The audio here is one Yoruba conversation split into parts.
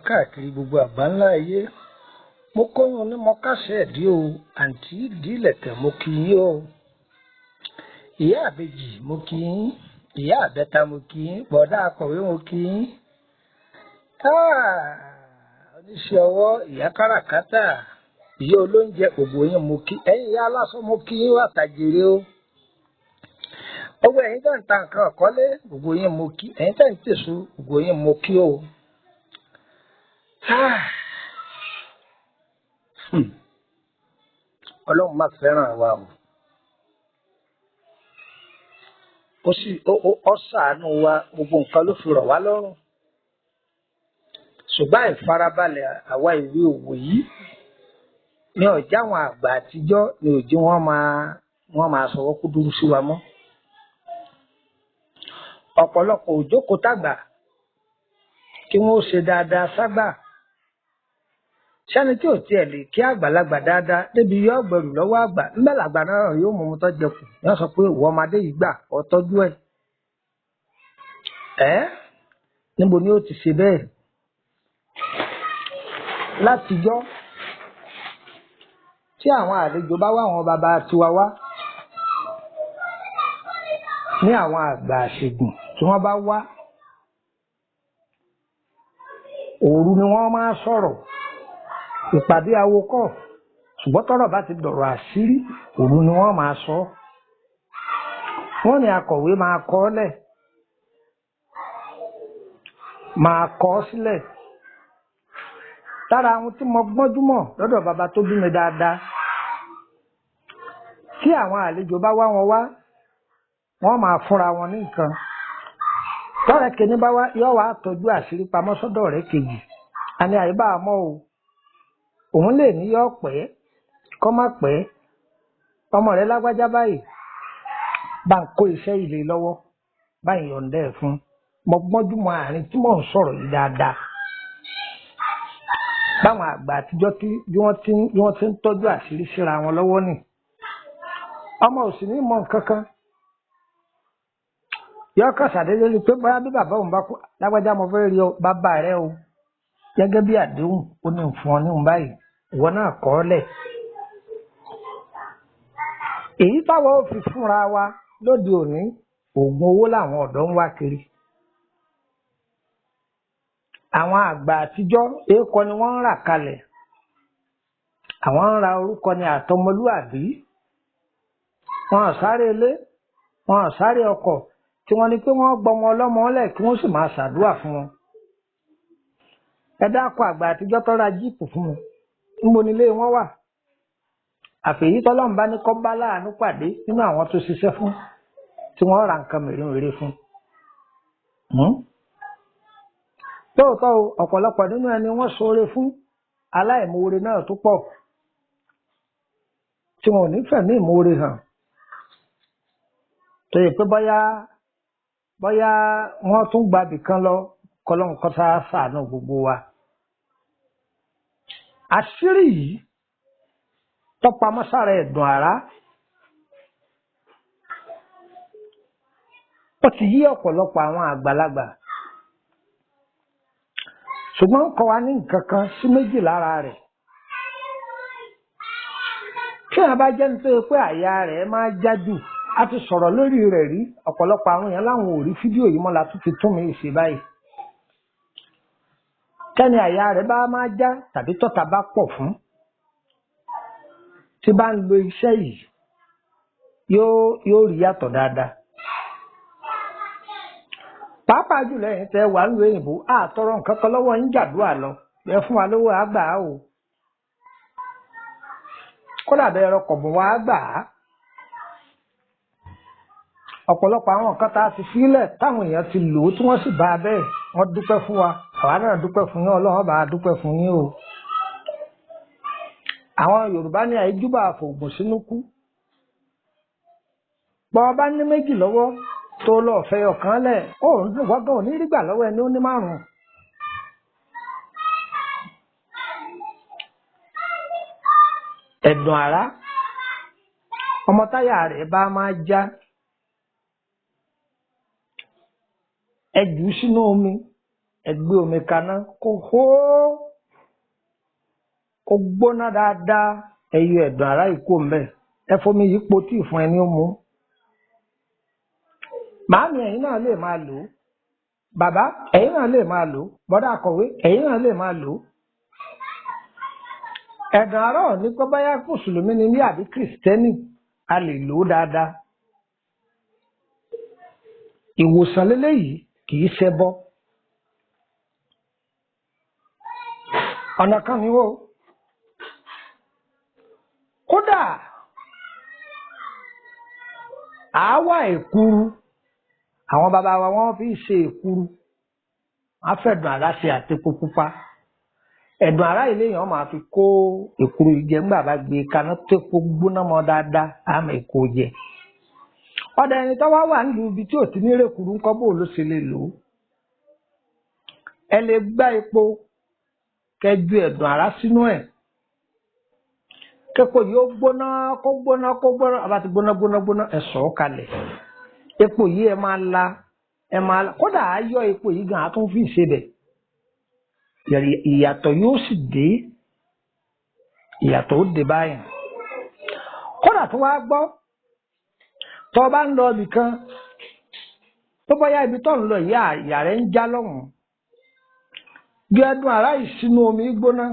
káàkiri gbogbo àgbáńlá ayé. Mo kóyún ní mo kásẹ̀ ẹ̀dí o, àǹtí ìdílẹ̀kẹ̀ mo kí yín o. Ìyá àbèjì mo kí yín, ìyá àbẹ́ta mo kí yín, bọ̀dá akọ̀wé mo kí yín. Oníṣẹ́ ọwọ́, ìyá káràkátà, ìyá olóúnjẹ, gbogbo yín mo kí. Ẹ̀yin ìyá aláṣọ mo kí yín wàtàjèrè o. Gbogbo ẹ̀yin tẹ́ ń ta nǹkan ọ̀kọ́lé, gbogbo yín mo kí. Ẹ̀yin tẹ́ ń tèso, gbogbo yín mo kí o. Ọlọ́run má fẹ́ràn wa o. Ó ṣàánú wa, gbogbo nǹkan ló fi rọ̀ wá lọ́rùn. Ṣùgbọ́n ìfarabalẹ̀ àwa ìwé òwò yìí ní ọjà àwọn àgbà àtijọ́ ni òjì wọ́n máa sọ̀rọ̀ kúdúrú sí wa mọ́. Ọ̀pọ̀lọpọ̀ òjókòó tàgbà kí wọ́n ó ṣe dáadáa ságbà. Sẹ́ni tí ò tiẹ̀ lè kí àgbàlagbà dáadáa débi yọ ọ̀gbẹ̀rù lọ́wọ́ àgbà ńbẹ̀ làgbà náà yóò mú un tọ́jú ẹkùn yóò sọ pé ìwọ ọmọdé yìí gbà ọ tọ́jú ẹ̀. Níbo ni ó ti ṣe bẹ́ẹ̀? Látijọ́ tí àwọn àlejò bá wá àwọn bàbá tiwa wá ní àwọn àgbà àṣègùn tí wọ́n bá wá, òru ni wọ́n máa sọ̀rọ̀. Ìpàdé awokọ̀, ṣùgbọ́n tọ́rọ̀ bá ti dọ̀rọ̀ àṣírí, òru ni wọ́n máa sọ. Wọ́n ní akọ̀wé máa kọ ọ́ lẹ̀, máa kọ ọ́ sílẹ̀. Lára àwọn tí mo gbọ́njúmọ̀ lọ́dọ̀ bàbá tó bí mi dáadáa, tí àwọn àlejò bá wá wọn wá, wọ́n máa fúnra wọn ní nǹkan. Tọ́rẹ̀ kìíní bá wá, yóò wá tọ́jú àṣírí pamọ́ sọ́dọ̀ rẹ̀ kejì. Àní àyíbá àmọ́ o. Òun lè ní yọ pẹ́ kọ́ má pẹ́, ọmọ rẹ̀ lágbájá báyìí bá ń kó iṣẹ́ ilé lọ́wọ́ báyìí yọ̀ǹda ẹ̀ fún. Mo gbọ́njúmọ̀ àárín tí mò ń sọ̀rọ̀ yìí dáadáa. Báwọn àgbà àtijọ́ bí wọ́n ti ń tọ́jú àṣírí síra wọn lọ́wọ́ nì. Ọmọ ò sì ní mọ̀ nǹkan kan. Yọ kàn ṣàdédé rí i pé bóyá bí bàbá òun bá kú, lágbájá mo fẹ́ rí ọ bàbá rẹ o. Gẹ́gẹ́ bí àdéhùn ó ní fún ọ níhùn báyìí, ìwọ náà kọ ọ́ lẹ̀. Èyí táwọn ò fi fúnra wa lóde òní, oògùn owó làwọn ọ̀dọ́ ń wá kiri. Àwọn àgbà àtijọ́ èèkọ ni wọ́n ń rà kalẹ̀. Àwọn ń ra orúkọ ní àtọmọlúàbí. Wọn ò sáré ilé, wọn ò sáré ọkọ̀, tí wọ́n ní pé wọ́n gbọmọ ọlọ́mọ lẹ̀ kí wọ́n sì máa ṣàdúrà fún wọn. Ẹ dákọ̀ àgbà àtijọ́ tó ra jíìpù fún wọn, níbo nílé wọn wà? Àfèyí tọ́lọ́run bá ní kọ́ bá láàánú pàdé nínú àwọn tó ṣiṣẹ́ fún tí wọ́n ra nǹkan mèremère fún. Lóòótọ́ o, ọ̀pọ̀lọpọ̀ nínú ẹni wọ́n ṣoore fún aláìmoore náà tó pọ̀ tí wọn ò ní fẹ̀mí ìmoore hàn. Tó yẹ pé bóyá wọ́n tún gbàbì kan lọ kọ́lọ́hun kó ṣàánú gbogbo wa. Àṣírí yìí tọ́pamọ́ sára ẹ̀dùn àrá ó ti yí ọ̀pọ̀lọpọ̀ àwọn àgbàlagbà, ṣùgbọ́n ń kọ́ wa ní nǹkan kan sí méjì lára rẹ̀. Tí a bá jẹ́ nítorí pé àyà rẹ̀ máa jájú, a ti sọ̀rọ̀ lórí rẹ̀ rí, ọ̀pọ̀lọpọ̀ àwọn èèyàn láwọn ò rí fídíò yìí mọ́ la tún fi tún mi ṣe báyìí. Tẹ́ni àyà rẹ̀ bá máa já tàbí tọ́ta bá pọ̀ fún, tí bá ń lo iṣẹ́ yìí yóò rí yàtọ̀ dáadáa. Pàápàá jùlọ ẹ̀yin tẹ́ wà nílùú òyìnbó, àtọrọ nǹkan kan lọ́wọ́ yín jàdúrà lọ, ẹ fún wa lówó àgbà o. Kódà bẹ́ẹ̀ rọkọ̀ bùn wá àgbà. Ọ̀pọ̀lọpọ̀ àwọn nǹkan tá a ti fílẹ̀ táwọn èèyàn ti lò ó tí wọ́n sì bá a bẹ́ẹ̀, wọ́n dúpẹ́ fún wa, àwa náà dúpẹ́ fún yín, Ọlọ́run bá a dúpẹ́ fún yín o. Àwọn Yorùbá ní àìjúbà àfògùn sínú kú. Bọ́ bá ní méjì lọ́wọ́ tó lọ fẹ́ ọ̀kan lẹ̀, ó ń dùn wọ́gán ò ní rí gbà lọ́wọ́ ẹni ó ní márùn-ún. Ẹ̀dùn àrá, ọmọ táyà rẹ̀ bá máa já, ẹ jù ú sínú omi, ẹ gbé omi kaná kó hó kó gbóná dáadáa, ẹ yọ ẹ̀dùn àrá yìí kúrò ńbẹ̀, ẹ fomi yìí po tíì fún ẹni ó mu. Màámi ẹ̀yin náà lè máa lò ó, bàbá ẹ̀yin náà lè máa lò ó, bọ́dà akọ̀wé ẹ̀yin náà lè máa lò ó. Ẹ̀dùn àrá ò ní pé báyà mùsùlùmí ni ní àbí kìrìsìtẹ́nì, a lè lò ó dáadáa. Ìwòsàn lélẹ́yìí kì í ṣẹbọ. Ọ̀nà kan ni ó. Kódà àáwá èkuru, àwọn bàbá wa wọ́n fi ṣe èkuru, wọ́n á fẹ̀dùn àrá ṣe àtepo pupa. Ẹ̀dùn àrá yìí léèyàn máa fi kó èkuru yìí jẹ nígbà bá gbé kaná tó epo gbóná mọ́ dáadáa, àmọ́ èkó jẹ. Ọ̀dà ẹni tó wá wà nílùú ibi tí ò ti ní rèkuru ńkọ́ bó ló ṣe lè lò ó. Ẹ lè gbá epo kẹjú ẹ̀dùn àrá sínú ẹ̀, képo yìí ó gbóná kó gbóná kó gbóná, àbá ti gbóná gbóná gbóná ẹ sọ̀ ọ́ kalẹ̀. Epo yìí ẹ máa la kódà á yọ epo yìí gan, á tún fi ṣebẹ̀. Ìyàtọ̀ yóò sì dé, ìyàtọ̀ ó dé báyìí. Kódà tó wá gbọ́, tó bá ń lọ ibì kan tó bóyá ibi tó ń lọ ìyá rẹ̀ ń já lọ́hùn, gbé ẹ̀dùn àrá yìí sínú omi gbóná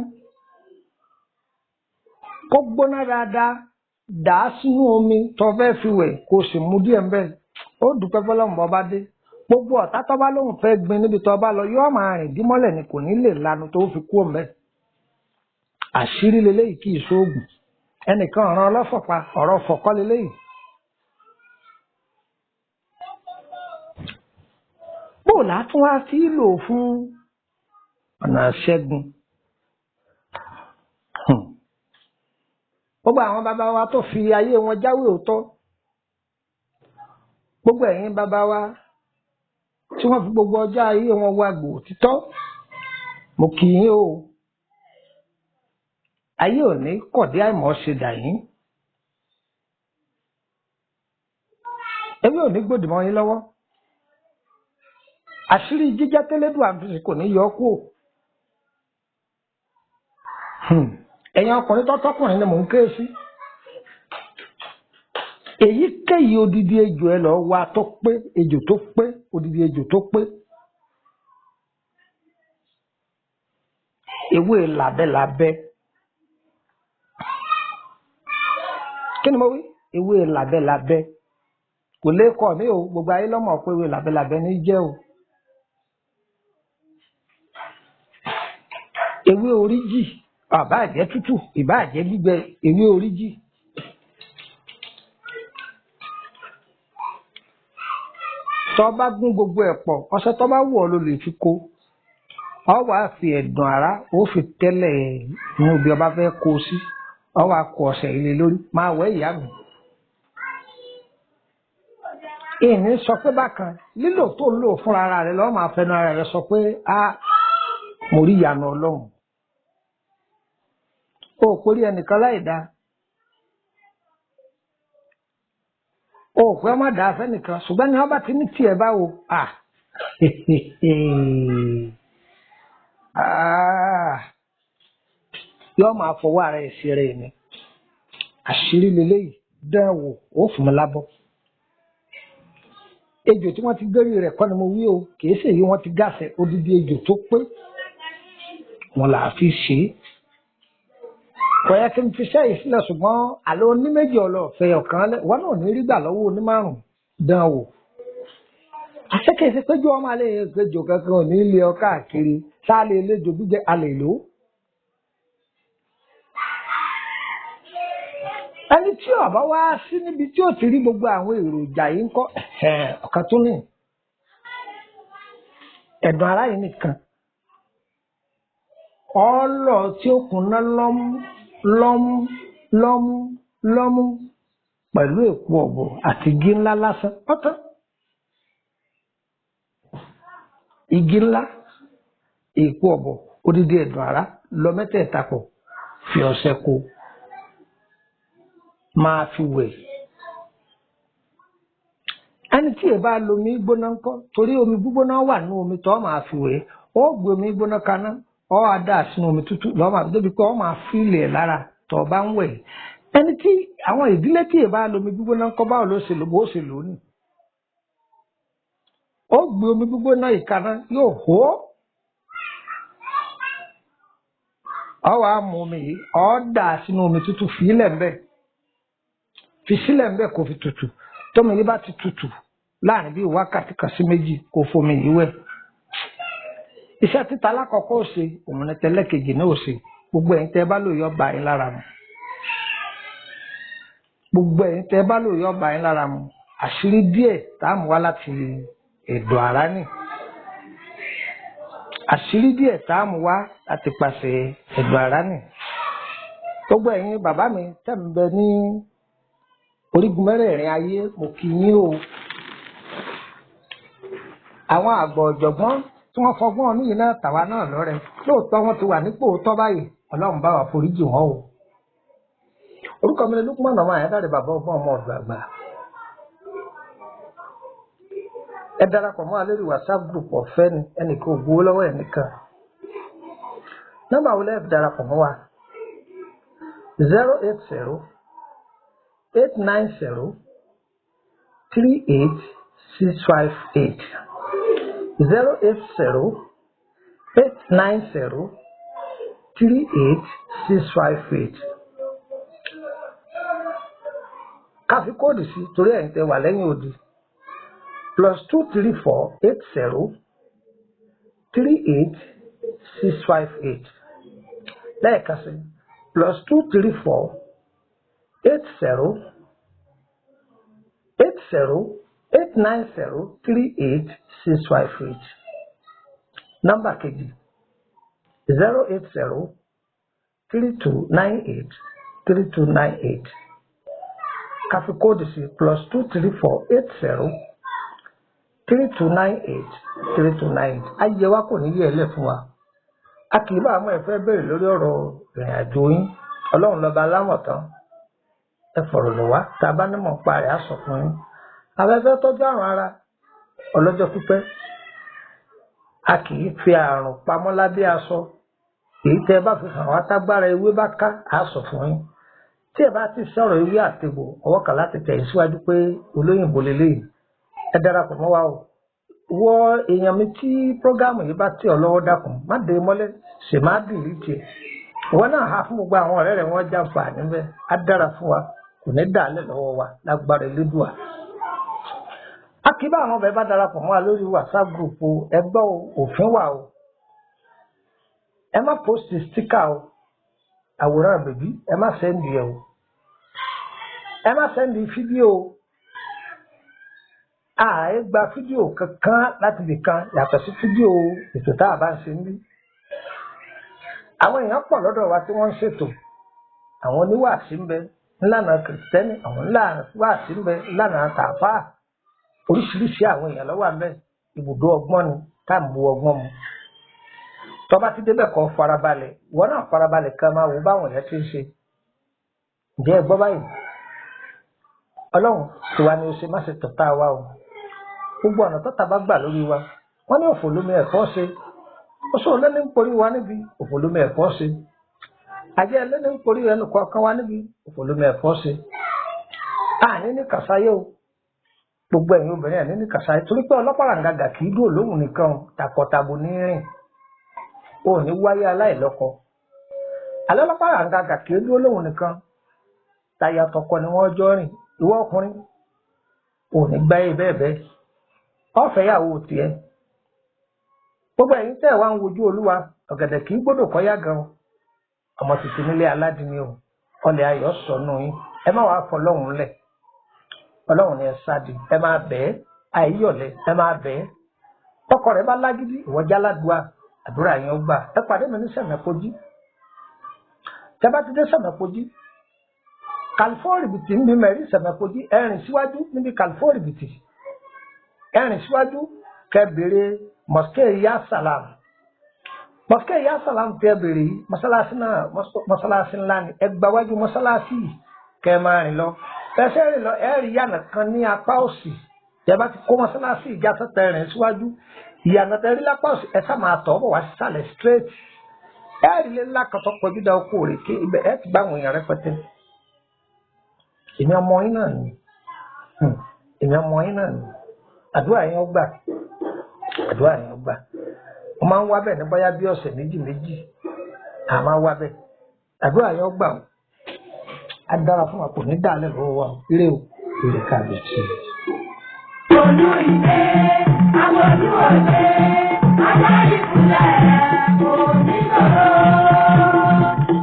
kó gbóná dáadáa, dà á sínú omi tó fẹ́ fi wẹ̀ kó sì mu díẹ̀ ń bẹ̀. Ó dúpẹ́ fọlọ́run bọ́ bá dé. Gbogbo ọ̀tá tó bá lóhùn fẹ́ gbin níbi tó bá lọ yóò máa rìn dímọ́lẹ̀ ni, kò ní lè lanu tó fi kú ọ̀mẹ́. Àṣírí leléyìí kì í ṣoògùn. Ẹnìkan ọ̀ràn ọlọ́fọ̀ pa, ọ̀rọ̀ fọ̀kọ́ leléyìí. Bó látún wá sí lò fún ọ̀nà ṣẹ́gun. Gbogbo àwọn bàbá wa tó fi ayé wọn jáwé òótọ́, gbogbo ẹ̀yin bàbá wa tí wọ́n fi gbogbo ọjọ́ ayé wọn wá gbò òtítọ́, mo kì í o. Ayé ò ní kọ̀dé àìmọ̀ ṣe dà yín. Ewé ò ní gbòdì mọ́ yín lọ́wọ́. Àṣírí jíjẹ́ tẹ́lẹ́dùn àfisì kò ní yọ kú. Ẹ̀yin ọkùnrin tọ́tọ́kùnrin ni mò ń ké sí. Èyíkéyìí odidi ejò ẹ lọ wá tó pé, ejò tó pé, odidi ejò tó pé. Ewé làbẹ́làbẹ́. Kí ni mo wí? Ewé làbẹ́làbẹ́. Kò lè kọ́ mi o, gbogbo ayé lọ́mọ̀ pé ewé làbẹ́làbẹ́ ní jẹ́ o. Ewé oríjì, ìbá jẹ́ tútù, ìbá jẹ́ gbígbẹ, ewé oríjì. Tó bá gún gbogbo ẹ̀ pọ̀, ọṣẹ tó bá wù ọ́ ló lè fi kó. Ọ wá fi ẹ̀dùn àrá ó fi tẹ́lẹ̀ inú ibi ọba fẹ́ kó sí. Ọ wá kó ọṣẹ ilé lórí, máa wẹ̀ ìyá mi. Ìní sọ pé bákan lílò tó ń lò fúnra ara rẹ̀ lọ́wọ́ máa fẹnu ara rẹ̀ sọ pé mo rí ìyanu Ọlọ́run. O kò rí ẹnìkan láì dá. O pé ọmọ dà fẹ́nìkan, ṣùgbọ́n ní ọba tí ní tiẹ̀ báwo. Yọ́ máa fọwọ́ ara ẹ̀ sí rẹ̀ ni. Àṣírí leléyìí dán wò ó fún mi lábọ́. Ejò tí wọ́n ti gbérí rẹ̀ kọ́ ni mo wí o, kìí ṣèyí wọ́n ti gáṣẹ̀, odidi ejò tó pé wọn là á fi ṣe é. Kò yẹ kí n fi ṣẹ́yìn sílẹ̀, ṣùgbọ́n àlọ́ oníméjì ọlọ́ọ̀fẹ́ ọ̀kan wọn náà ní rí gbà lọ́wọ́ onímárùn dán wò. Àṣekèsí péjú ọmọ alẹ́ yẹn péjọ kankan ò ní ilé ọ káàkiri, ṣáà lè léjò gbígbẹ alẹ́ lò ó. Ẹni tí ọba wá sí níbi tí ó ti rí gbogbo àwọn èròjà yìí ń kọ́ ọ̀kan tó ní ẹ̀dùn àrá yìí nìkan. Ọlọ tí ó kùnà lọ́mú lọ́mú lọ́mú lọ́mú pẹ̀lú èpo ọ̀bọ̀ àti igi ńlá lásán pátán. Igi ńlá, èpo ọ̀bọ̀, odidi ẹ̀dùn àrá lọ mẹ́tẹ̀ẹ̀ta pọ̀, fi ọṣẹ kó, máa fi wẹ̀. Ẹni tí ẹ bá lomi gbóná ńkọ́, torí omi gbígbóná wà ní omi tó máa fi wẹ̀, ó gbé omi gbóná kaná ó wá dà sínú omi tútù lọ́mọ débi pé ó máa fílẹ̀ lára tó bá ń wẹ̀ ẹni tí àwọn ìdílé tí ì bá lomi gbígbóná kọ́ báwo ló ṣe lò bó ṣe lò ní. ó gbé omi gbígbóná ìkaná yóò hó ó wá mú omi yìí ó dà sínú omi tútù fi sílẹ̀ ń bẹ̀ kó fi tutù tómi yìí bá ti tutù láàrin bíi wákàtí kan sí méjì kó fomi yìí wẹ̀. iṣẹ́ títa alákọ̀ọ́kọ́ ò ṣe òun ní tẹ́lẹ̀kejì náà ò ṣe gbogbo ẹ̀yin tẹ́ bá lò yọ bá yín lára mu gbogbo ẹ̀yin tẹ́ bá lò yọ bá yín lára mu àṣírí díẹ̀ tá a mú wá láti ẹ̀dọ̀ ara nì àṣírí díẹ̀ tá a mú wá láti pàṣẹ ẹ̀dọ̀ ara nì gbogbo ẹ̀yin bàbá mi tẹ́ ń bẹ ní orígun mẹ́rẹ̀ẹ̀rin ayé mo kí yín o àwọn àgbà ọ̀jọ̀gbọ́n tí wọ́n fọgbọ́n ọ̀nù yìí náà tàwa náà lọ́rẹ lóòótọ́ wọ́n ti wà nípò tọ́ báyìí ọlọ́run bá wa foríjì wọn o orúkọ mi ni Lukman ọmọ àyádáre bàbá ọgbọ́n ọmọ ọ̀dọ̀ àgbà ẹ darapọ̀ mọ́ alẹ́ rí WhatsApp group ọ̀fẹ́ ni ẹnìkan ò gbowó lọ́wọ́ ẹnìkan nọ́mbà wo lẹ́ẹ̀ fi darapọ̀ mọ́ wa 080-890-38658 080-890-38658 káfí kóòdù sí torí ẹ̀yin tẹ́ wà lẹ́yìn odi +234-80-38658 lẹ́ẹ̀kan sí +234-80-890-38658 nọ́mbà kejì 080-3298-3298 káfí kóòdù sí +234-80-3298 ayé wa kò ní yẹ ẹlẹ́ fún wa a kì í bá àwọn ẹ̀fẹ́ bẹ̀rẹ̀ lórí ọ̀rọ̀ ìrìn àjò yín ọlọ́run lọ́ba alámọ̀tán ẹ fọ̀rọ̀ lọ wá tá a bá nímọ̀ pa rẹ̀ á sọ fún yín afẹ́fẹ́ tọ́jú àrùn ara ọlọ́jọ́ pípẹ́ a kì í fi àrùn pamọ́ lábẹ́ aṣọ èyí tẹ́ ẹ bá fi hàn wá tágbára ewé bá ká á sọ fún yín tí ẹ bá ti sọ̀rọ̀ ewé àtegbò ọwọ́ kan láti tẹ̀ síwájú pé olóyìnbó lélẹ́yìí ẹ darapọ̀ mọ́ wa o wọ èèyàn mi tí prógámù yìí bá tì ọ́ lọ́wọ́ dákun má dé mọ́lẹ̀ ṣe má dìlì tiẹ̀ ìwọ náà há fún gbogbo àwọn ọ̀rẹ́ rẹ̀ wọ́n jàǹfààní bẹ́ẹ̀ á dára fún wa kò ní dàálẹ̀ lọ́wọ́ wa lágbára Elédùà. a kì í bá àwọn ọbẹ̀ bá darapọ̀ mọ́ wa lórí WhatsApp group o ẹ gbọ́ òfin wà o ẹ má post sticker o àwòrán bèbí ẹ má sẹ́ndì ẹ o ẹ má sẹ́ndì fídíò o ààyè gba fídíò kankan láti lè kan yàtọ̀ sí fídíò ètò tá a bá ń ṣe níbí àwọn èèyàn pọ̀ lọ́dọ̀ wa tí wọ́n ń ṣètò àwọn oníwàásí ń bẹ ńlànà kìrìsìtẹ́nì àwọn oníwàásí ń bẹ ńlànà tàfáà oríṣiríṣi àwọn èèyàn ló wà ń bẹ ibùdó ọgbọ́n ni tá à ń bu ọgbọ́n mu tó bá ti débẹ̀ kọ́ farabalẹ̀ ìwọ náà farabalẹ̀ kan máa wò báwọn èèyàn ti ń ṣe ǹjẹ́ ẹ gbọ́ báyìí ọlọ́run tiwa ni ó ṣe má ṣe tọ̀tá wa o gbogbo ọ̀nà tọ́ta bá gbà lórí wa wọ́n ní òfò lómi ẹ̀kọ́ ṣe ó sọ lẹ́ni ń porí wa níbi òfò lómi ẹ̀kọ́ ṣe àjẹ́ lẹ́ni ń porí ẹnu kọ̀ọ̀kan wa níbi òfò lómi ẹ̀kọ́ ṣe àní ní kàsáyé o gbogbo ẹ̀yin obìnrin àní ní kàsáyé torí pé ọlọ́pàá àǹgàgà kì í dúró lóhùn nìkan tàkọ̀tàbò ní rìn ó ní wáyé aláìlọ́kọ alẹ́ ọlọ́pàá àǹgàgà kì í dúró lóhùn nìkan táyà tọkọ ni wọ́n jọ rìn ìwọ ọkùnrin ò ní gbáyé bẹ́ẹ̀ bẹ́ẹ̀ ọ̀fẹ́ yàwó tiẹ̀ gbogbo ẹ̀yin tẹ́ wá ń wojú olúwa ọ̀gẹ̀dẹ̀ kì í gbọ́dọ̀ kọ́yá gan ọmọ tuntun nílé aládìní o ọlẹ̀ ayọ̀ sọnù yín ẹ má wàá fọ ọlọ́run lẹ̀ ọlọ́run ni ẹ sáàdì ẹ máa bẹ́ẹ̀ àìyọ̀lẹ̀ ẹ máa bẹ́ẹ̀ ọkọ rẹ bá lágídí ìwọ jáládùá àdúrà yẹn ó gbà ẹ pàdé mi ní sẹ̀mẹ̀kọ́jí tẹ bá ti dé sẹ̀mẹ̀kọ́jí kàlífọ́ọ̀rì bìtì ń bí mẹ́rin sẹ̀mẹ̀kọ́jí ẹ̀rìn síwájú níbi kàlífọ́ọ̀rì bìtì ẹ̀rìn síwájú kẹbìrì mosque ya salam tẹ bèrè mọ́sálásí náà mọ́sálásí ńlá ni ẹgbàwájú mọ́sálásí kẹ máa rìn lọ ẹsẹ rìn lọ ẹ̀rì yànà kan ní apá òsì tẹ bá ti kó mọ́sálásí ìjà sẹtẹ rìn síwájú ìyànà tẹ́rí lápá òsì ẹ sá máa tọ̀ ọ́ bọ̀ wá sísàlẹ̀ straight ẹ̀rí lé ńlá kan tó kọjú dá oko òrèké ibẹ̀ ẹ ti bá àwọn èèyàn rẹpẹtẹ èmi ọmọ yín náà ni èmi ọmọ yín náà ni àdúrà yẹn ó gbà wọ́n máa ń wá bẹ́ẹ̀ ní bóyá bí ọ̀sẹ̀ méjì à máa wá bẹ́ẹ̀ àdúrà yẹn ó gbà ó á dára fún wa kò ní dàálẹ̀ lọ́wọ́ wa ire o ire káàbíyèsí. Olú ilé, àwọn olú òde, àwọn ìpínlẹ̀ oníṣòro,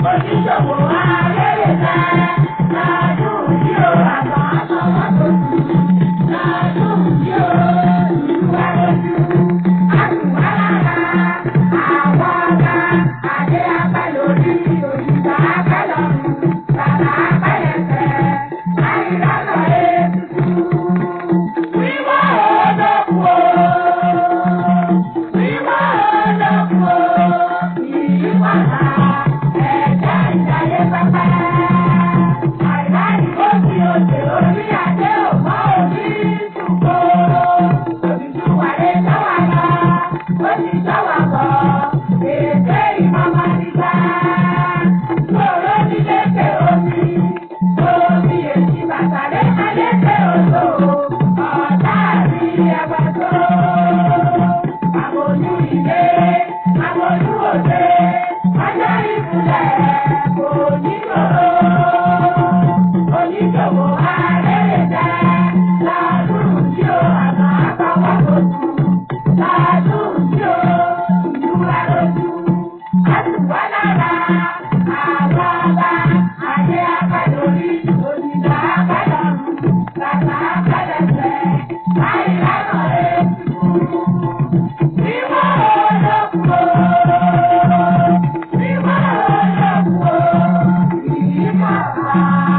oníṣòwò alẹ́rẹ̀ẹ́ta, ládùn tí ó àgbà àtọwọ́ tó tù, ládùn tí ó ìwà lójú, àtùwà lára, àwọn ọ̀gá, adé apá lórí, òyìnbá apá lọ́rùn, bàbá apá lẹ́sẹ̀, àìlọ́lọ́ ètùtù. Todaju.